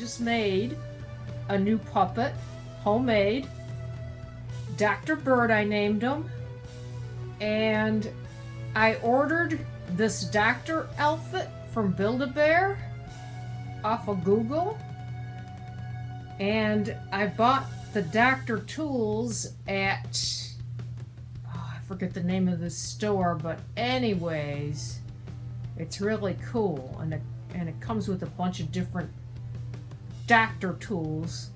just made a new puppet, homemade. Dr. Bird, I named him. And I ordered this doctor outfit from Build-A-Bear off of Google. And I bought the doctor tools at, I forget the name of the store, but anyways, it's really cool. And it comes with a bunch of different doctor tools.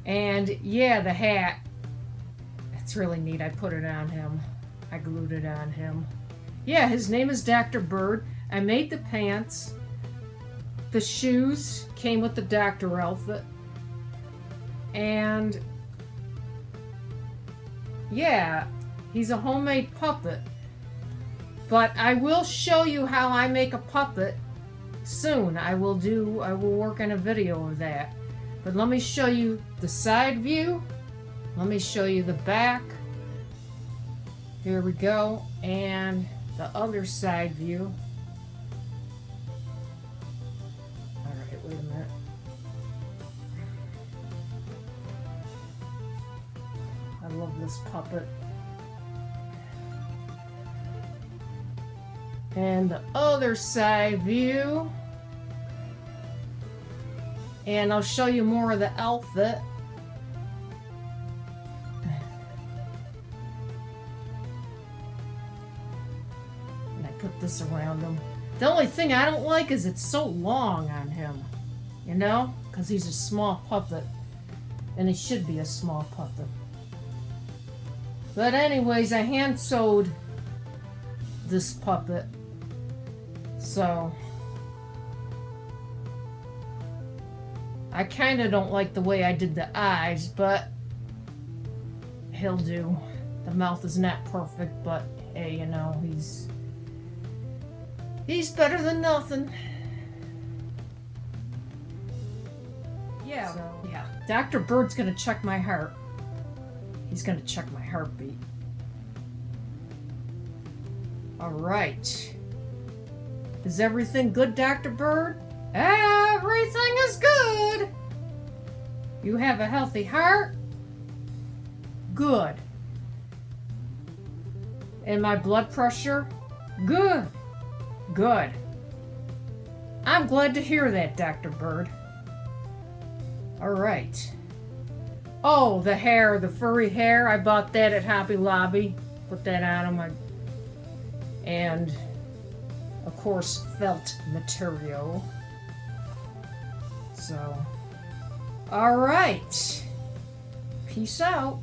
And yeah, the hat, it's really neat. I put it on him. I glued it on him. Yeah, his name is Dr. Bird. I made the pants. The shoes came with the doctor outfit. And yeah, he's a homemade puppet. But I will show you how I make a puppet soon. I will work on a video of that. But let me show you the side view. Let me show you the back. Here we go. And the other side view. Alright, wait a minute. I love this puppet. And the other side view. And I'll show you more of the outfit. And I put this around him. The only thing I don't like is it's so long on him. You know? Because he's a small puppet. And he should be a small puppet. But anyways, I hand sewed this puppet. So I kind of don't like the way I did the eyes, but he'll do. The mouth is not perfect, but hey, you know, he's better than nothing. Yeah, so, yeah. Dr. Bird's gonna check my heart. He's gonna check my heartbeat. All right. Is everything good, Dr. Bird? Everything is good. You have a healthy heart? Good. And my blood pressure? Good. Good. I'm glad to hear that, Dr. Bird. All right. Oh, the hair, the furry hair. I bought that at Hobby Lobby. Put that on him. And of course, felt material. So, all right. Peace out.